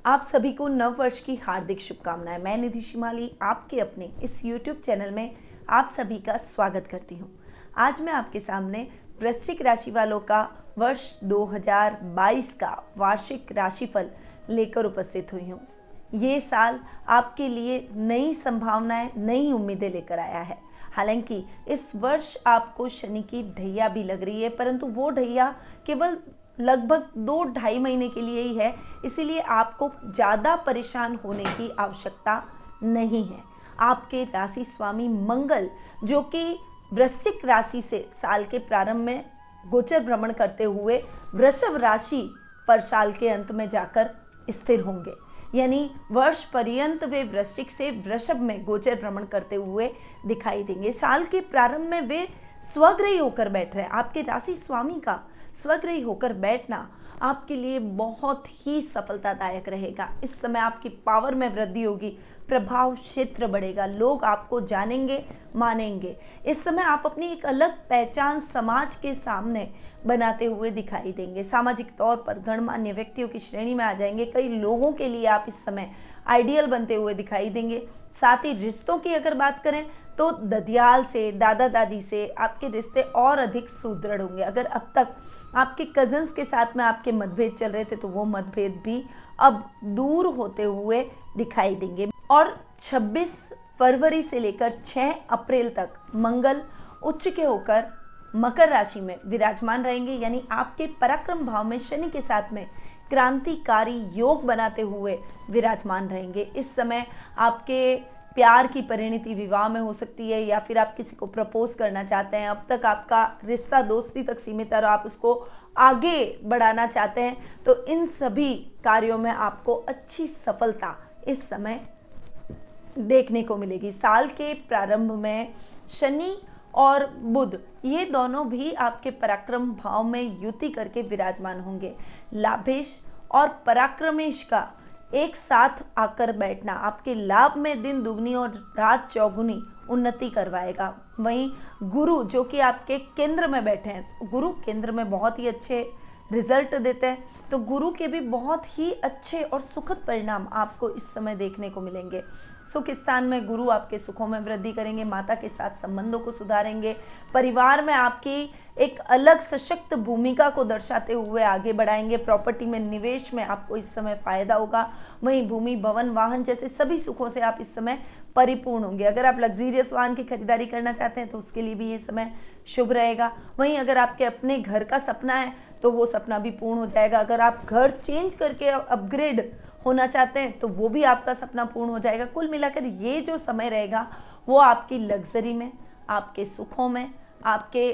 आप सभी को नव वर्ष की हार्दिक शुभकामनाएं। मैं निधि शिमाली आपके अपने इस YouTube चैनल में आप सभी का स्वागत करती हूं। आज मैं आपके सामने वृश्चिक राशि वालों का वर्ष 2022 का वार्षिक राशिफल लेकर उपस्थित हुई हूं। ये साल आपके लिए नई संभावनाएं, नई उम्मीदें लेकर आया है। हालांकि इस वर्ष आपको शनि की ढैया भी लग रही है, परंतु वो ढैया केवल लगभग 2-2.5 महीने के लिए ही है, इसीलिए आपको ज़्यादा परेशान होने की आवश्यकता नहीं है। आपके राशि स्वामी मंगल, जो कि वृश्चिक राशि से साल के प्रारंभ में गोचर भ्रमण करते हुए वृषभ राशि पर साल के अंत में जाकर स्थिर होंगे, यानी वर्ष पर्यंत वे वृश्चिक से वृषभ में गोचर भ्रमण करते हुए दिखाई देंगे। साल के प्रारंभ में वे स्वग्रही होकर बैठ रहे हैं। आपके राशि स्वामी का स्वग्रही होकर बैठना आपके लिए बहुत ही सफलतादायक रहेगा। इस समय आपकी पावर में वृद्धि होगी, प्रभाव क्षेत्र बढ़ेगा, लोग आपको जानेंगे, मानेंगे। इस समय आप अपनी एक अलग पहचान समाज के सामने बनाते हुए दिखाई देंगे। सामाजिक तौर पर गणमान्य व्यक्तियों की श्रेणी में आ जाएंगे। कई लोगों के लिए आप इस समय आइडियल बनते हुए दिखाई देंगे। साथ ही रिश्तों की अगर बात करें तो ददियाल से, दादा दादी से आपके रिश्ते और अधिक सुदृढ़ होंगे। अगर अब तक आपके कजन्स के साथ में आपके मतभेद चल रहे थे तो वो मतभेद भी अब दूर होते हुए दिखाई देंगे। और 26 फरवरी से लेकर 6 अप्रैल तक मंगल उच्च के होकर मकर राशि में विराजमान रहेंगे, यानी आपके पराक्रम भाव में शनि के साथ में क्रांतिकारी योग बनाते हुए विराजमान रहेंगे। इस समय आपके प्यार की परिणति विवाह में हो सकती है, या फिर आप किसी को प्रपोज करना चाहते हैं। अब तक आपका रिश्ता दोस्ती तक सीमित है और आप उसको आगे बढ़ाना चाहते हैं, तो इन सभी कार्यों में आपको अच्छी सफलता इस समय देखने को मिलेगी। साल के प्रारंभ में शनि और बुध ये दोनों भी आपके पराक्रम भाव में युति करके विराजमान होंगे। लाभेश और पराक्रमेश का एक साथ आकर बैठना आपके लाभ में दिन दुगनी और रात चौगुनी उन्नति करवाएगा। वहीं गुरु, जो कि आपके केंद्र में बैठे हैं, गुरु केंद्र में बहुत ही अच्छे रिजल्ट देते हैं, तो गुरु के भी बहुत ही अच्छे और सुखद परिणाम आपको इस समय देखने को मिलेंगे। सुख स्थान में गुरु आपके सुखों में वृद्धि करेंगे, माता के साथ संबंधों को सुधारेंगे, परिवार में आपकी एक अलग सशक्त भूमिका को दर्शाते हुए आगे बढ़ाएंगे। प्रॉपर्टी में निवेश में आपको इस समय फायदा होगा। वहीं भूमि, भवन, वाहन जैसे सभी सुखों से आप इस समय परिपूर्ण होंगे। अगर आप लग्जरियस वाहन की खरीदारी करना चाहते हैं तो उसके लिए भी ये समय शुभ रहेगा। वहीं अगर आपके अपने घर का सपना है तो वो सपना भी पूर्ण हो जाएगा। अगर आप घर चेंज करके अपग्रेड होना चाहते हैं तो वो भी आपका सपना पूर्ण हो जाएगा। कुल मिलाकर ये जो समय रहेगा वो आपकी लग्जरी में, आपके सुखों में, आपके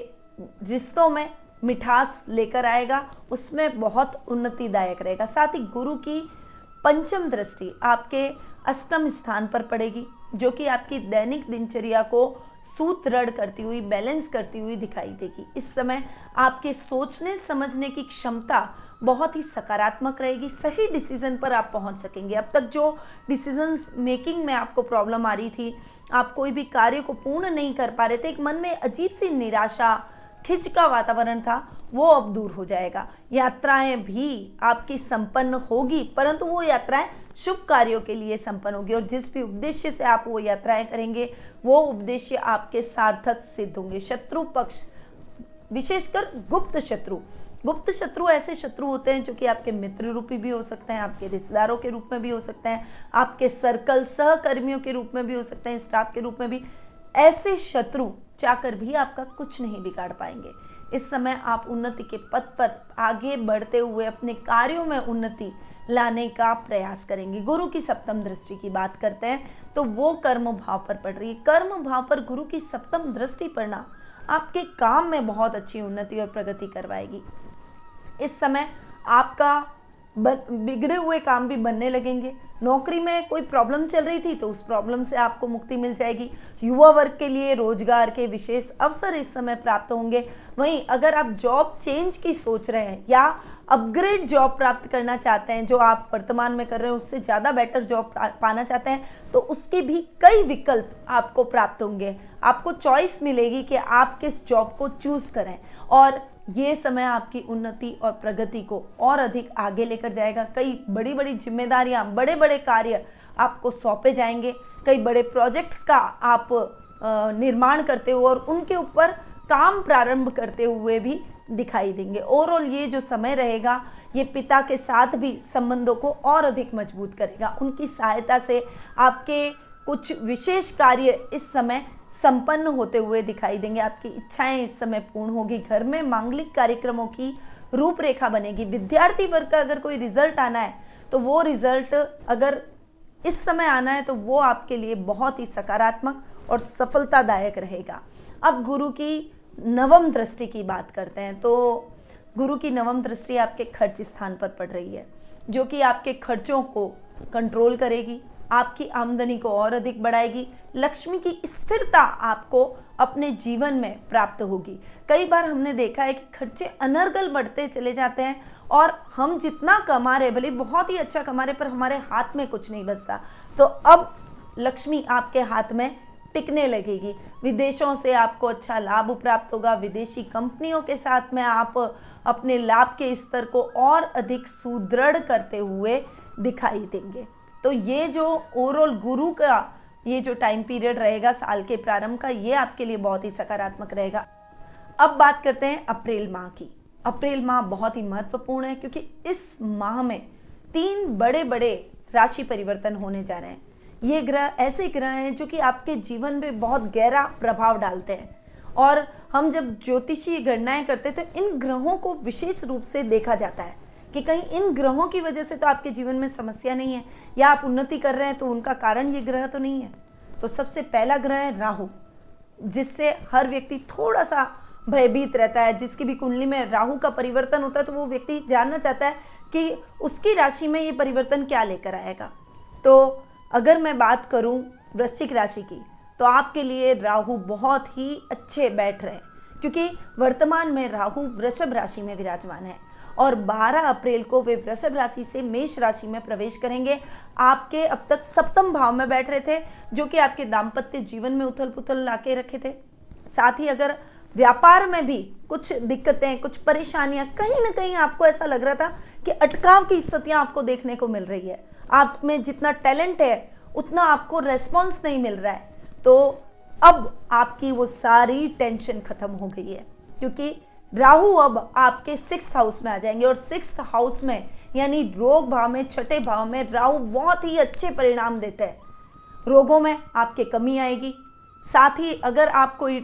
रिश्तों में मिठास लेकर आएगा, उसमें बहुत उन्नतिदायक रहेगा। साथ ही गुरु की पंचम दृष्टि आपके अष्टम स्थान पर पड़ेगी, जो कि आपकी दैनिक दिनचर्या को सुदृढ़ करती हुई, बैलेंस करती हुई दिखाई देगी। इस समय आपके सोचने समझने की क्षमता बहुत ही सकारात्मक रहेगी। सही डिसीजन पर आप पहुंच सकेंगे। अब तक जो डिसीजन मेकिंग में आपको प्रॉब्लम आ रही थी, आप कोई भी कार्य को पूर्ण नहीं कर पा रहे थे, एक मन में अजीब सी निराशा, खिंच का वातावरण था, वो अब दूर हो जाएगा। यात्राएं भी आपकी संपन्न होगी, परंतु वो यात्राएं शुभ कार्यों के लिए संपन्न होगी, और जिस भी उद्देश्य से आप वो यात्राएं करेंगे वो उद्देश्य आपके सार्थक सिद्ध होंगे। शत्रु पक्ष, विशेषकर गुप्त शत्रु ऐसे शत्रु होते हैं जो कि आपके मित्र रूपी भी हो सकते हैं, आपके रिश्तेदारों के रूप में भी हो सकते हैं, आपके सर्कल सहकर्मियों के रूप में भी हो सकते हैं, स्टाफ के रूप में भी। ऐसे शत्रु चाहकर भी आपका कुछ नहीं बिगाड़ पाएंगे। इस समय आप उन्नति के पथ पर आगे बढ़ते हुए अपने कार्यों में उन्नति लाने का प्रयास करेंगे। गुरु की सप्तम दृष्टि की बात करते हैं तो वो कर्म भाव पर पड़ रही है। कर्म भाव पर गुरु की सप्तम दृष्टि पड़ना आपके काम में बहुत अच्छी उन्नति और प्रगति करवाएगी। इस समय आपका बिगड़े हुए काम भी बनने लगेंगे। नौकरी में कोई प्रॉब्लम चल रही थी तो उस प्रॉब्लम से आपको मुक्ति मिल जाएगी। युवा वर्ग के लिए रोजगार के विशेष अवसर इस समय प्राप्त होंगे। वहीं अगर आप जॉब चेंज की सोच रहे हैं या अपग्रेड जॉब प्राप्त करना चाहते हैं, जो आप वर्तमान में कर रहे हैं उससे ज़्यादा बेटर जॉब पाना चाहते हैं, तो उसके भी कई विकल्प आपको प्राप्त होंगे। आपको चॉइस मिलेगी कि आप किस जॉब को चूज करें, और ये समय आपकी उन्नति और प्रगति को और अधिक आगे लेकर जाएगा। कई बड़ी बड़ी जिम्मेदारियां, बड़े बड़े कार्य आपको सौंपे जाएंगे। कई बड़े प्रोजेक्ट्स का आप निर्माण करते हुए और उनके ऊपर काम प्रारंभ करते हुए भी दिखाई देंगे। ओवरऑल ये जो समय रहेगा ये पिता के साथ भी संबंधों को और अधिक मजबूत करेगा। उनकी सहायता से आपके कुछ विशेष कार्य इस समय संपन्न होते हुए दिखाई देंगे। आपकी इच्छाएं इस समय पूर्ण होगी। घर में मांगलिक कार्यक्रमों की रूपरेखा बनेगी। विद्यार्थी वर्ग का अगर कोई रिजल्ट आना है तो वो रिजल्ट अगर इस समय आना है तो वो आपके लिए बहुत ही सकारात्मक और सफलतादायक रहेगा। अब गुरु की नवम दृष्टि की बात करते हैं तो गुरु की नवम दृष्टि आपके खर्च स्थान पर पड़ रही है, जो कि आपके खर्चों को कंट्रोल करेगी, आपकी आमदनी को और अधिक बढ़ाएगी। लक्ष्मी की स्थिरता आपको अपने जीवन में प्राप्त होगी। कई बार हमने देखा है कि खर्चे अनर्गल बढ़ते चले जाते हैं और हम जितना कमा रहे, भले बहुत ही अच्छा कमा रहे, पर हमारे हाथ में कुछ नहीं बचता। तो अब लक्ष्मी आपके हाथ में टिकने लगेगी। विदेशों से आपको अच्छा लाभ प्राप्त होगा। विदेशी कंपनियों के साथ में आप अपने लाभ के स्तर को और अधिक सुदृढ़ करते हुए दिखाई देंगे। तो ये जो ओवरऑल गुरु का ये जो टाइम पीरियड रहेगा साल के प्रारंभ का, ये आपके लिए बहुत ही सकारात्मक रहेगा। अब बात करते हैं अप्रैल माह की। अप्रैल माह बहुत ही महत्वपूर्ण है क्योंकि इस माह में 3 बड़े बड़े राशि परिवर्तन होने जा रहे हैं। ये ग्रह ऐसे ग्रह हैं जो कि आपके जीवन में बहुत गहरा प्रभाव डालते हैं और हम जब ज्योतिषीय गणनाएं करते हैं तो इन ग्रहों को विशेष रूप से देखा जाता है कि कहीं इन ग्रहों की वजह से तो आपके जीवन में समस्या नहीं है या आप उन्नति कर रहे हैं तो उनका कारण ये ग्रह तो नहीं है। तो सबसे पहला ग्रह है राहु, जिससे हर व्यक्ति थोड़ा सा भयभीत रहता है। जिसकी भी कुंडली में राहु का परिवर्तन होता है तो वो व्यक्ति जानना चाहता है कि उसकी राशि में ये परिवर्तन क्या लेकर आएगा। तो अगर मैं बात करूं वृश्चिक राशि की तो आपके लिए राहु बहुत ही अच्छे बैठ रहे हैं क्योंकि वर्तमान में राहु वृषभ राशि में विराजमान है और 12 अप्रैल को वे वृषभ राशि से मेष राशि में प्रवेश करेंगे। आपके अब तक सप्तम भाव में बैठ रहे थे जो कि आपके दाम्पत्य जीवन में उथल पुथल लाके रखे थे। साथ ही अगर व्यापार में भी कुछ दिक्कतें, कुछ परेशानियां, कहीं ना कहीं आपको ऐसा लग रहा था कि अटकाव की स्थितियां आपको देखने को मिल रही है, आप में जितना टैलेंट है उतना आपको रेस्पॉन्स नहीं मिल रहा है, तो अब आपकी वो सारी टेंशन खत्म हो गई है क्योंकि राहु अब आपके 6th हाउस में आ जाएंगे और 6th हाउस में यानी रोग भाव में, 6ठे भाव में राहु बहुत ही अच्छे परिणाम देते हैं। रोगों में आपके कमी आएगी। साथ ही अगर आप कोई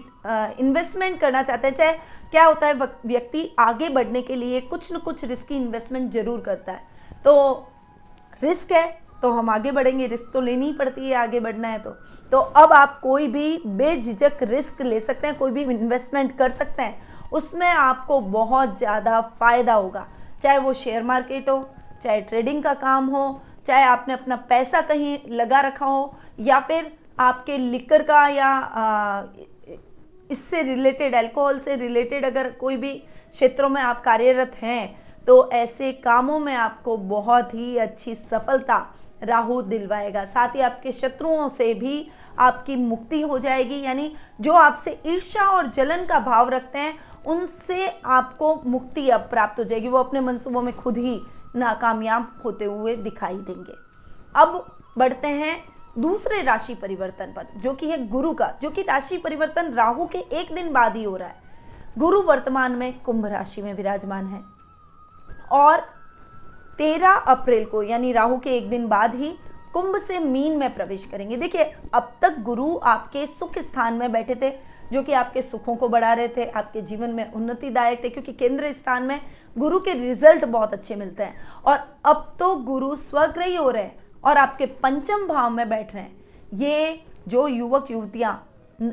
इन्वेस्टमेंट करना चाहते हैं, चाहे क्या होता है व्यक्ति आगे बढ़ने के लिए कुछ न कुछ रिस्की इन्वेस्टमेंट जरूर करता है। तो रिस्क है तो हम आगे बढ़ेंगे, रिस्क तो लेनी ही पड़ती है आगे बढ़ना है। तो अब आप कोई भी बेझिझक रिस्क ले सकते हैं, कोई भी इन्वेस्टमेंट कर सकते हैं, उसमें आपको बहुत ज़्यादा फायदा होगा। चाहे वो शेयर मार्केट हो, चाहे ट्रेडिंग का काम हो, चाहे आपने अपना पैसा कहीं लगा रखा हो या फिर आपके लिकर का या इससे रिलेटेड, अल्कोहल से रिलेटेड अगर कोई भी क्षेत्रों में आप कार्यरत हैं तो ऐसे कामों में आपको बहुत ही अच्छी सफलता राहु दिलवाएगा। साथ ही आपके शत्रुओं से भी आपकी मुक्ति हो जाएगी, यानी जो आपसे ईर्ष्या और जलन का भाव रखते हैं उनसे आपको मुक्ति अब प्राप्त हो जाएगी। वो अपने मंसूबों में खुद ही नाकामयाब होते हुए दिखाई देंगे। अब बढ़ते हैं दूसरे राशि परिवर्तन पर जो कि है गुरु का, जो कि राशि परिवर्तन राहु के एक दिन बाद ही हो रहा है। गुरु वर्तमान में कुंभ राशि में विराजमान है और 13 अप्रैल को यानी राहु के एक दिन बाद ही कुंभ से मीन में प्रवेश करेंगे। देखिए, अब तक गुरु आपके सुख स्थान में बैठे थे जो कि आपके सुखों को बढ़ा रहे थे, आपके जीवन में उन्नतिदायक थे क्योंकि केंद्र स्थान में गुरु के रिजल्ट बहुत अच्छे मिलते हैं। और अब तो गुरु स्वग्रही हो रहे हैं और आपके पंचम भाव में बैठ रहे हैं। ये जो युवक युवतियां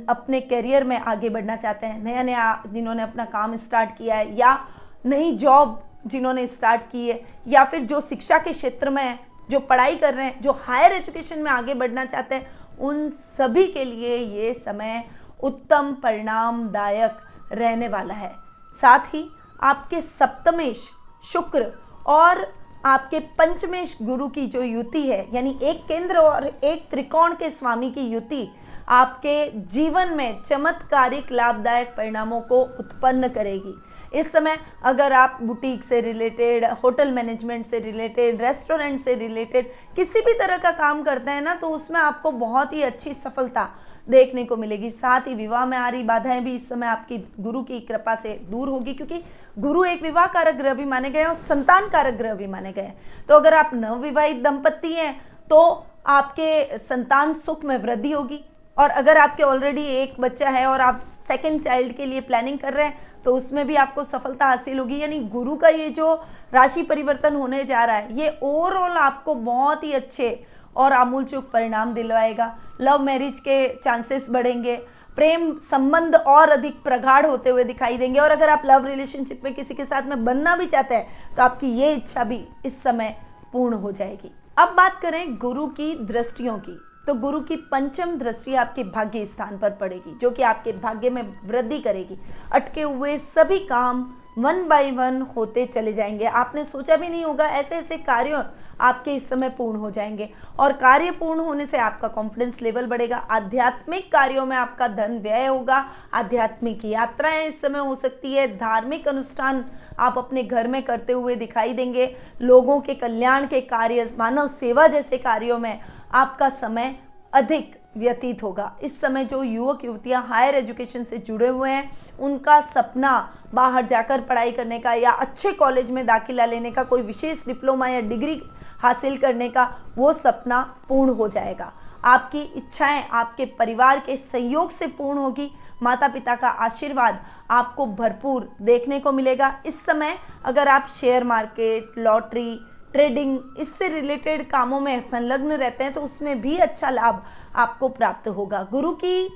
अपने करियर में आगे बढ़ना चाहते हैं, नया नया जिन्होंने अपना काम स्टार्ट किया है या नई जॉब जिन्होंने स्टार्ट की है या फिर जो शिक्षा के क्षेत्र में है, जो पढ़ाई कर रहे हैं, जो हायर एजुकेशन में आगे बढ़ना चाहते हैं, उन सभी के लिए ये समय उत्तम परिणामदायक रहने वाला है। साथ ही आपके सप्तमेश शुक्र और आपके पंचमेश गुरु की जो युति है, यानी एक केंद्र और एक त्रिकोण के स्वामी की युति आपके जीवन में चमत्कारिक लाभदायक परिणामों को उत्पन्न करेगी। इस समय अगर आप बुटीक से रिलेटेड, होटल मैनेजमेंट से रिलेटेड, रेस्टोरेंट से रिलेटेड किसी भी तरह का काम करते हैं ना, तो उसमें आपको बहुत ही अच्छी सफलता देखने को मिलेगी। साथ ही विवाह में आ रही बाधाएं भी इस समय आपकी गुरु की कृपा से दूर होगी, क्योंकि गुरु एक विवाह कारक ग्रह भी माने गए और संतान कारक ग्रह भी माने गए। तो अगर आप नवविवाहित दंपत्ति हैं तो आपके संतान सुख में वृद्धि होगी, और अगर आपके ऑलरेडी एक बच्चा है और आप सेकंड चाइल्ड के लिए प्लानिंग कर रहे हैं तो उसमें भी आपको सफलता हासिल होगी। यानी गुरु का ये जो राशि परिवर्तन होने जा रहा है, ये ओवरऑल आपको बहुत ही अच्छे और आमूलचूक परिणाम दिलवाएगा। लव मैरिज के चांसेस बढ़ेंगे, प्रेम संबंध और अधिक प्रगाढ़ होते हुए दिखाई देंगे, और अगर आप लव रिलेशनशिप में किसी के साथ में बनना भी चाहते हैं तो आपकी ये इच्छा भी इस समय पूर्ण हो जाएगी। अब बात करें गुरु की दृष्टियों की, तो गुरु की पंचम दृष्टि आपके भाग्य स्थान पर पड़ेगी, जो कि आपके भाग्य में वृद्धि करेगी। अटके हुए सभी काम 1 बाय 1 होते चले जाएंगे। आपने सोचा भी नहीं होगा ऐसे ऐसे कार्य आपके इस समय पूर्ण हो जाएंगे, और कार्य पूर्ण होने से आपका कॉन्फिडेंस लेवल बढ़ेगा। आध्यात्मिक कार्यों में आपका धन व्यय होगा, आध्यात्मिक यात्राएं इस समय हो सकती है, धार्मिक अनुष्ठान आप अपने घर में करते हुए दिखाई देंगे। लोगों के कल्याण के कार्य, मानव सेवा जैसे कार्यों में आपका समय अधिक व्यतीत होगा। इस समय जो युवक युवतियां हायर एजुकेशन से जुड़े हुए हैं, उनका सपना बाहर जाकर पढ़ाई करने का या अच्छे कॉलेज में दाखिला लेने का, कोई विशेष डिप्लोमा या डिग्री हासिल करने का, वो सपना पूर्ण हो जाएगा। आपकी इच्छाएं आपके परिवार के सहयोग से पूर्ण होगी। माता पिता का आशीर्वाद आपको भरपूर देखने को मिलेगा। इस समय अगर आप शेयर मार्केट, लॉटरी, ट्रेडिंग, इससे रिलेटेड कामों में संलग्न रहते हैं तो उसमें भी अच्छा लाभ आपको प्राप्त होगा। गुरु की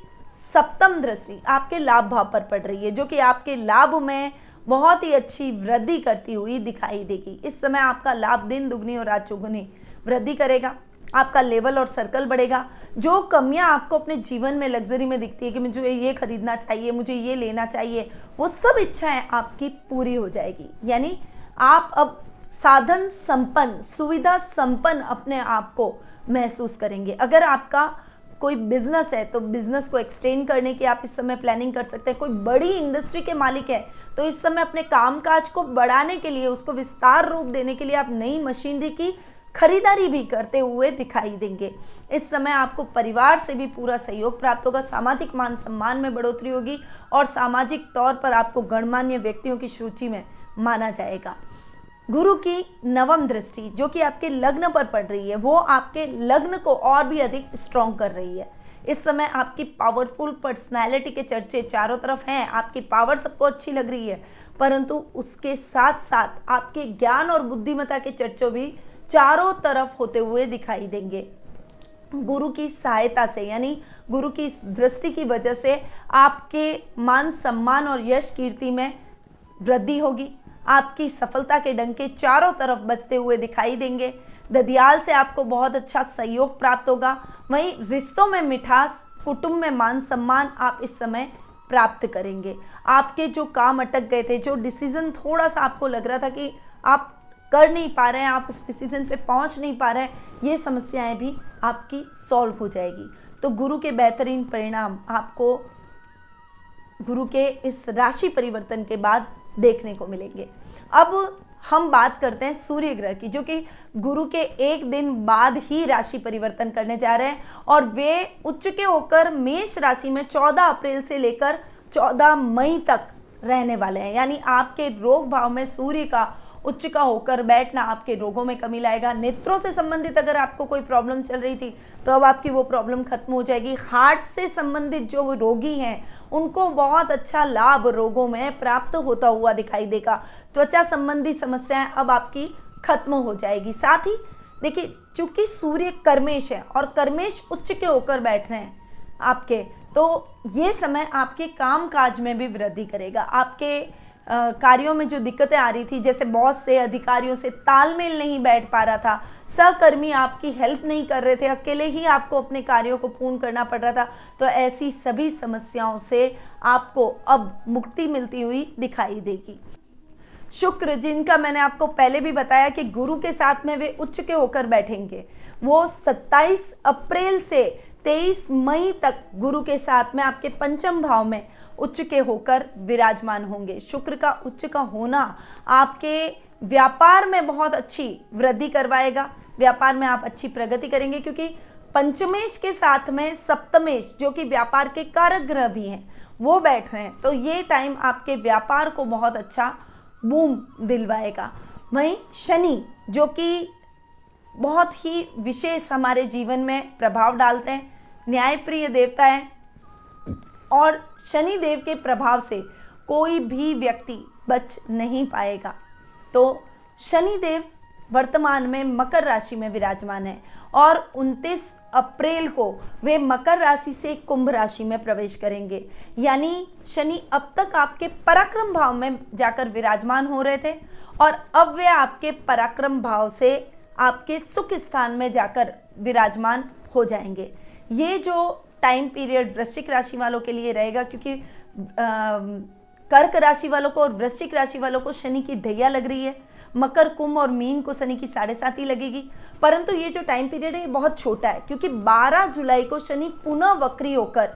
सप्तम दृष्टि आपके लाभ भाव पर पड़ रही है, जो कि आपके लाभ में बहुत ही अच्छी वृद्धि करती हुई दिखाई देगी। इस समय आपका लाभ दिन दुगनी और रात चौगुनी वृद्धि करेगा। आपका लेवल और सर्कल बढ़ेगा। जो कमियां आपको अपने जीवन में लग्जरी में दिखती है कि मुझे ये खरीदना चाहिए, मुझे ये लेना चाहिए, वो सब इच्छाएं आपकी पूरी हो जाएगी। यानी आप अब साधन संपन्न, सुविधा संपन्न अपने आप को महसूस करेंगे। अगर आपका कोई बिजनेस है तो बिजनेस को एक्सटेंड करने की आप इस समय प्लानिंग कर सकते हैं। कोई बड़ी इंडस्ट्री के मालिक है तो इस समय अपने कामकाज को बढ़ाने के लिए, उसको विस्तार रूप देने के लिए आप नई मशीनरी की खरीदारी भी करते हुए दिखाई देंगे। इस समय आपको परिवार से भी पूरा सहयोग प्राप्त होगा। सामाजिक मान सम्मान में बढ़ोतरी होगी और सामाजिक तौर पर आपको गणमान्य व्यक्तियों की सूची में माना जाएगा। गुरु की नवम दृष्टि जो कि आपके लग्न पर पड़ रही है, वो आपके लग्न को और भी अधिक स्ट्रॉन्ग कर रही है। इस समय आपकी पावरफुल पर्सनालिटी के चर्चे चारों तरफ हैं। आपकी पावर सबको अच्छी लग रही है, परंतु उसके साथ साथ आपके ज्ञान और बुद्धिमत्ता के चर्चे भी चारों तरफ होते हुए दिखाई देंगे। गुरु की सहायता से, यानी गुरु की दृष्टि की वजह से आपके मान सम्मान और यश कीर्ति में वृद्धि होगी। आपकी सफलता के डंके चारों तरफ बजते हुए दिखाई देंगे। ददियाल से आपको बहुत अच्छा सहयोग प्राप्त होगा। वहीं रिश्तों में मिठास, कुटुंब में मान सम्मान आप इस समय प्राप्त करेंगे। आपके जो काम अटक गए थे, जो डिसीजन थोड़ा सा आपको लग रहा था कि आप कर नहीं पा रहे हैं, आप उस डिसीजन पे पहुंच नहीं पा रहे हैं, ये समस्याएं भी आपकी सॉल्व हो जाएगी। तो गुरु के बेहतरीन परिणाम आपको गुरु के इस राशि परिवर्तन के बाद देखने को मिलेंगे। अब हम बात करते हैं सूर्य ग्रह की, जो कि गुरु के एक दिन बाद ही राशि परिवर्तन करने जा रहे हैं और वे उच्च के होकर मेष राशि में 14 अप्रैल से लेकर 14 मई तक रहने वाले हैं। यानी आपके रोग भाव में सूर्य का उच्च का होकर बैठना आपके रोगों में कमी लाएगा। नेत्रों से संबंधित अगर आपको कोई प्रॉब्लम चल रही थी तो अब आपकी वो प्रॉब्लम खत्म हो जाएगी। हार्ट से संबंधित जो रोगी हैं उनको बहुत अच्छा लाभ रोगों में प्राप्त होता हुआ दिखाई देगा। त्वचा संबंधी समस्याएं अब आपकी खत्म हो जाएगी। साथ ही देखिए, चूंकि सूर्य कर्मेश है और कर्मेश उच्च के होकर बैठ रहे हैं आपके, तो ये समय आपके काम काज में भी वृद्धि करेगा। आपके कार्यों में जो दिक्कतें आ रही थी, जैसे बॉस से, अधिकारियों से तालमेल नहीं बैठ पा रहा था, सहकर्मी आपकी हेल्प नहीं कर रहे थे, अकेले ही आपको अपने कार्यों को पूर्ण करना पड़ रहा था, तो ऐसी सभी समस्याओं से आपको अब मुक्ति मिलती हुई दिखाई देगी। शुक्र, जिनका मैंने आपको पहले भी बताया कि गुरु के साथ में वे उच्च के होकर बैठेंगे, वो 27 अप्रैल से 23 मई तक गुरु के साथ में आपके पंचम भाव में उच्च के होकर विराजमान होंगे। शुक्र का उच्च का होना आपके व्यापार में बहुत अच्छी वृद्धि करवाएगा। व्यापार में आप अच्छी प्रगति करेंगे, क्योंकि पंचमेश के साथ में सप्तमेश जो कि व्यापार के कारक ग्रह भी हैं वो बैठ रहे हैं। तो ये टाइम आपके व्यापार को बहुत अच्छा बूम दिलवाएगा। वहीं शनि जो कि बहुत ही विशेष हमारे जीवन में प्रभाव डालते हैं, न्यायप्रिय देवता है, और शनि देव के प्रभाव से कोई भी व्यक्ति बच नहीं पाएगा। तो शनि देव वर्तमान में मकर राशि में विराजमान है और 29 अप्रैल को वे मकर राशि से कुंभ राशि में प्रवेश करेंगे। यानी शनि अब तक आपके पराक्रम भाव में जाकर विराजमान हो रहे थे और अब वे आपके पराक्रम भाव से आपके सुख स्थान में जाकर विराजमान हो जाएंगे। ये जो टाइम पीरियड वृश्चिक राशि वालों के लिए रहेगा, क्योंकि कर्क राशि वालों को और वृश्चिक राशि वालों को शनि की ढैया लग रही है, मकर, कुंभ और मीन को शनि की 7.5 लगेगी। परंतु ये जो टाइम पीरियड है ये बहुत छोटा है, क्योंकि 12 जुलाई को शनि पुनः वक्री होकर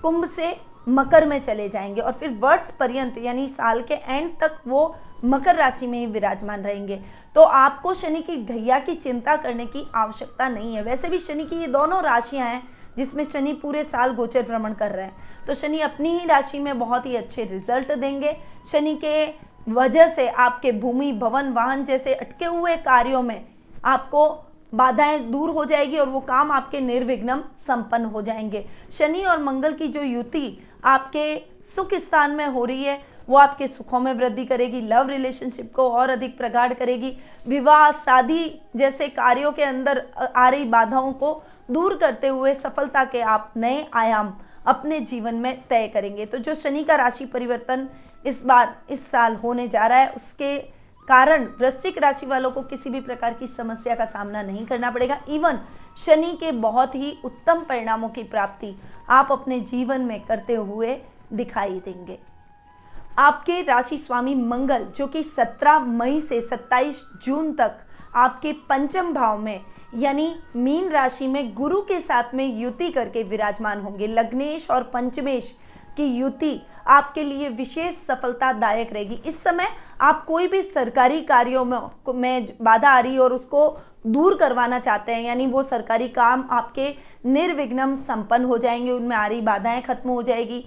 कुंभ से मकर में चले जाएंगे और फिर वर्ष पर्यंत यानी साल के एंड तक वो मकर राशि में ही विराजमान रहेंगे। तो आपको शनि की ढैया की चिंता करने की आवश्यकता नहीं है। वैसे भी शनि की ये दोनों राशियां हैं जिसमें शनि पूरे साल गोचर भ्रमण कर रहे हैं, तो शनि अपनी ही राशि में बहुत ही अच्छे रिजल्ट देंगे। शनि के वजह से आपके भूमि, भवन, वाहन जैसे अटके हुए कार्यों में आपको बाधाएं दूर हो जाएगी और वो काम आपके निर्विघ्न संपन्न हो जाएंगे। शनि और मंगल की जो युति आपके सुख स्थान में हो रही है वो आपके सुखों में वृद्धि करेगी, लव रिलेशनशिप को और अधिक प्रगाढ़ करेगी, विवाह, शादी जैसे कार्यों के अंदर आ रही बाधाओं को दूर करते हुए सफलता के आप नए आयाम अपने जीवन में तय करेंगे। तो जो शनि का राशि परिवर्तन इस साल होने जा रहा है, उसके कारण वृश्चिक राशि वालों को किसी भी प्रकार की समस्या का सामना नहीं करना पड़ेगा। इवन शनि के बहुत ही उत्तम परिणामों की प्राप्ति आप अपने जीवन में करते हुए दिखाई देंगे। आपके राशि स्वामी मंगल जो कि 17 मई से 27 जून तक आपके पंचम भाव में यानी मीन राशि में गुरु के साथ में युति करके विराजमान होंगे। लग्नेश और पंचमेश की युति आपके लिए विशेष सफलतादायक रहेगी। इस समय आप कोई भी सरकारी कार्यों में बाधा आ रही है और उसको दूर करवाना चाहते हैं, यानी वो सरकारी काम आपके निर्विघ्न संपन्न हो जाएंगे, उनमें आ रही बाधाएं खत्म हो जाएगी।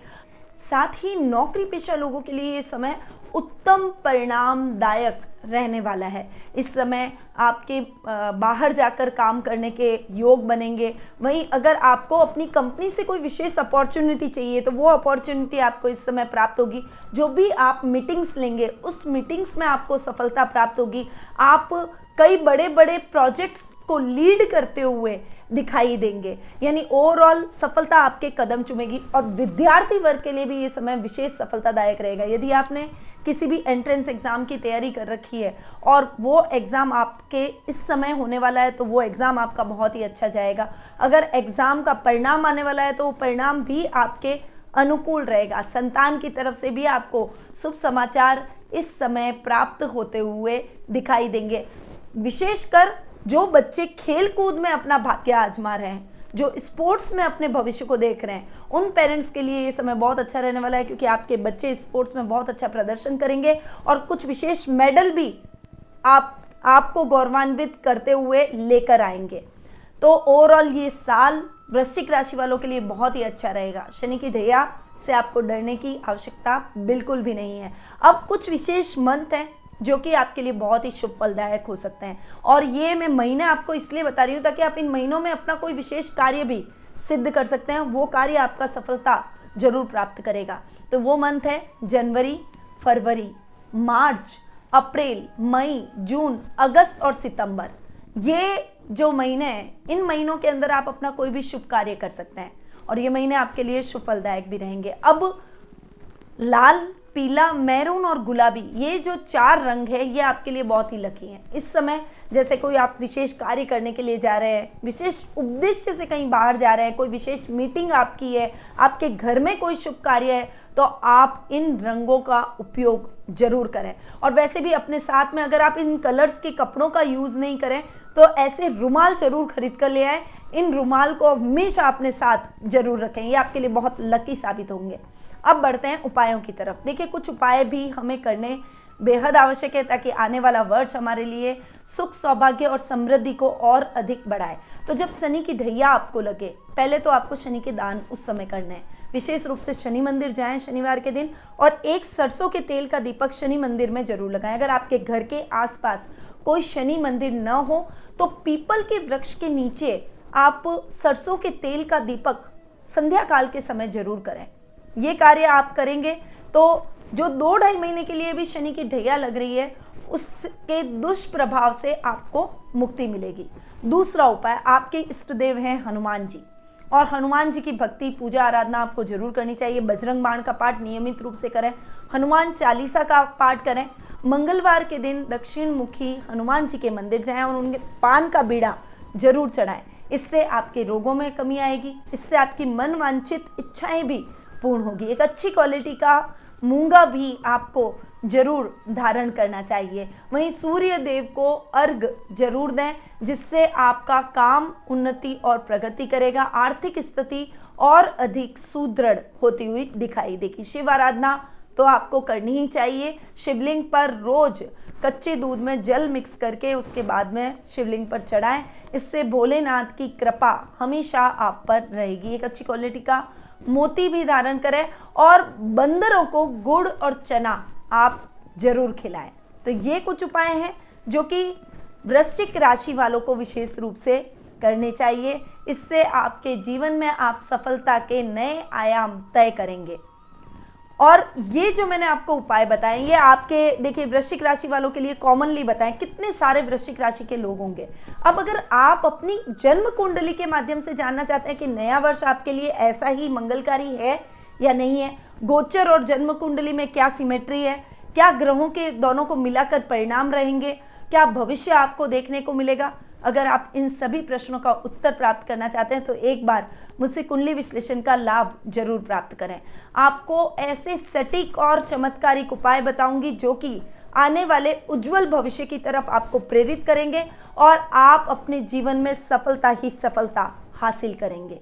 साथ ही नौकरी पेशा लोगों के लिए ये समय उत्तम परिणामदायक रहने वाला है। इस समय आपके बाहर जाकर काम करने के योग बनेंगे। वहीं अगर आपको अपनी कंपनी से कोई विशेष अपॉर्चुनिटी चाहिए तो वो अपॉर्चुनिटी आपको इस समय प्राप्त होगी। जो भी आप मीटिंग्स लेंगे उस मीटिंग्स में आपको सफलता प्राप्त होगी। आप कई बड़े बड़े प्रोजेक्ट्स को लीड करते हुए दिखाई देंगे, यानी ओवरऑल सफलता आपके कदम चूमेगी। और विद्यार्थी वर्ग के लिए भी ये समय विशेष सफलतादायक रहेगा। यदि आपने किसी भी एंट्रेंस एग्जाम की तैयारी कर रखी है और वो एग्जाम आपके इस समय होने वाला है तो वो एग्जाम आपका बहुत ही अच्छा जाएगा। अगर एग्जाम का परिणाम आने वाला है तो वो परिणाम भी आपके अनुकूल रहेगा। संतान की तरफ से भी आपको शुभ समाचार इस समय प्राप्त होते हुए दिखाई देंगे। विशेषकर जो बच्चे खेल कूद में अपना भाग्य आजमा रहे हैं, जो स्पोर्ट्स में अपने भविष्य को देख रहे हैं, उन पेरेंट्स के लिए ये समय बहुत अच्छा रहने वाला है, क्योंकि आपके बच्चे स्पोर्ट्स में बहुत अच्छा प्रदर्शन करेंगे और कुछ विशेष मेडल भी आपको गौरवान्वित करते हुए लेकर आएंगे। तो ओवरऑल ये साल वृश्चिक राशि वालों के लिए बहुत ही अच्छा रहेगा। शनि की ढैया से आपको डरने की आवश्यकता बिल्कुल भी नहीं है। अब कुछ विशेष मंत्र हैं जो कि आपके लिए बहुत ही शुभ फलदायक हो सकते हैं, और ये मैं महीने आपको इसलिए बता रही हूँ ताकि आप इन महीनों में अपना कोई विशेष कार्य भी सिद्ध कर सकते हैं। वो कार्य आपका सफलता जरूर प्राप्त करेगा। तो वो मंथ है जनवरी, फरवरी, मार्च, अप्रैल, मई, जून, अगस्त और सितंबर। ये जो महीने हैं, इन महीनों के अंदर आप अपना कोई भी शुभ कार्य कर सकते हैं और ये महीने आपके लिए शुभ फलदायक भी रहेंगे। अब लाल, पीला, मैरून और गुलाबी, ये जो 4 रंग है ये आपके लिए बहुत ही लकी हैं। इस समय जैसे कोई आप विशेष कार्य करने के लिए जा रहे हैं, विशेष उद्देश्य से कहीं बाहर जा रहे हैं, कोई विशेष मीटिंग आपकी है, आपके घर में कोई शुभ कार्य है, तो आप इन रंगों का उपयोग जरूर करें। और वैसे भी अपने साथ में अगर आप इन कलर्स के कपड़ों का यूज नहीं करें तो ऐसे रुमाल जरूर खरीद कर ले आए। इन रुमाल को हमेशा अपने साथ जरूर रखें, ये आपके लिए बहुत लकी साबित होंगे। अब बढ़ते हैं उपायों की तरफ। देखिए, कुछ उपाय भी हमें करने बेहद आवश्यक है ताकि आने वाला वर्ष हमारे लिए सुख, सौभाग्य और समृद्धि को और अधिक बढ़ाए। तो जब शनि की ढैया आपको लगे, पहले तो आपको शनि के दान उस समय करने हैं। विशेष रूप से शनि मंदिर जाएं शनिवार के दिन और एक सरसों के तेल का दीपक शनि मंदिर में जरूर लगाएं। अगर आपके घर के आसपास कोई शनि मंदिर न हो तो पीपल के वृक्ष के नीचे आप सरसों के तेल का दीपक संध्या काल के समय जरूर करें। ये कार्य आप करेंगे तो जो 2-2.5 महीने के लिए भी शनि की ढैया लग रही है, उसके दुष्प्रभाव से आपको मुक्ति मिलेगी। दूसरा उपाय, आपके इष्ट देव हैं हनुमान जी, और हनुमान जी की भक्ति, पूजा, आराधना आपको जरूर करनी चाहिए। बजरंग बाण का पाठ नियमित रूप से करें, हनुमान चालीसा का पाठ करें। मंगलवार के दिन दक्षिण मुखी हनुमान जी के मंदिर जाएं और उनके पान का बीड़ा जरूर चढ़ाएं। इससे आपके रोगों में कमी आएगी, इससे आपकी मन वांछित इच्छाएं भी पूर्ण होगी। एक अच्छी क्वालिटी का मूंगा भी आपको जरूर धारण करना चाहिए। वहीं सूर्य देव को अर्घ जरूर दें, जिससे आपका काम उन्नति और प्रगति करेगा। आर्थिक स्थिति और अधिक सुदृढ़ होती हुई दिखाई देगी। शिव आराधना तो आपको करनी ही चाहिए। शिवलिंग पर रोज कच्चे दूध में जल मिक्स करके उसके बाद में शिवलिंग पर चढ़ाएं। इससे भोलेनाथ की कृपा हमेशा आप पर रहेगी। एक अच्छी क्वालिटी का मोती भी धारण करें और बंदरों को गुड़ और चना आप जरूर खिलाएं। तो ये कुछ उपाय हैं जो कि वृश्चिक राशि वालों को विशेष रूप से करने चाहिए। इससे आपके जीवन में आप सफलता के नए आयाम तय करेंगे। और ये जो मैंने आपको उपाय बताए, ये आपके, देखिए, वृश्चिक राशि वालों के लिए कॉमनली बताएं। कितने सारे वृश्चिक राशि के लोग होंगे। अब अगर आप अपनी जन्म कुंडली के माध्यम से जानना चाहते हैं कि नया वर्ष आपके लिए ऐसा ही मंगलकारी है या नहीं है, गोचर और जन्म कुंडली में क्या सिमेट्री है, क्या ग्रहों के दोनों को मिलाकर परिणाम रहेंगे, क्या भविष्य आपको देखने को मिलेगा, अगर आप इन सभी प्रश्नों का उत्तर प्राप्त करना चाहते हैं तो एक बार मुझसे कुंडली विश्लेषण का लाभ जरूर प्राप्त करें। आपको ऐसे सटीक और चमत्कारिक उपाय बताऊंगी जो कि आने वाले उज्जवल भविष्य की तरफ आपको प्रेरित करेंगे और आप अपने जीवन में सफलता ही सफलता हासिल करेंगे।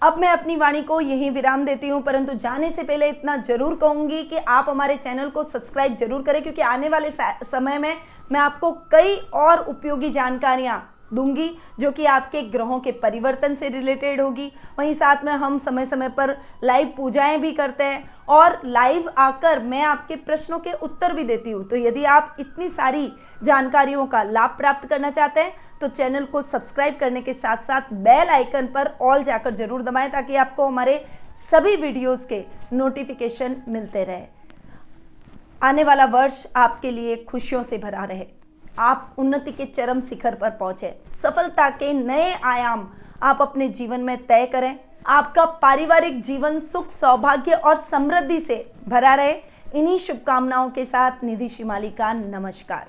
अब मैं अपनी वाणी को यहीं विराम देती हूं, परंतु जाने से पहले इतना जरूर कहूंगी कि आप हमारे चैनल को सब्सक्राइब जरूर करें, क्योंकि आने वाले समय में मैं आपको कई और उपयोगी जानकारियां दूंगी जो कि आपके ग्रहों के परिवर्तन से रिलेटेड होगी। वहीं साथ में हम समय समय पर लाइव पूजाएं भी करते हैं और लाइव आकर मैं आपके प्रश्नों के उत्तर भी देती हूं। तो यदि आप इतनी सारी जानकारियों का लाभ प्राप्त करना चाहते हैं तो चैनल को सब्सक्राइब करने के साथ साथ बेल आइकन पर ऑल जाकर जरूर दबाएं, ताकि आपको हमारे सभी वीडियोस के नोटिफिकेशन मिलते रहे। आने वाला वर्ष आपके लिए खुशियों से भरा रहे, आप उन्नति के चरम शिखर पर पहुंचे, सफलता के नए आयाम आप अपने जीवन में तय करें, आपका पारिवारिक जीवन सुख, सौभाग्य और समृद्धि से भरा रहे। इन्हीं शुभकामनाओं के साथ निधि शिमाली का नमस्कार।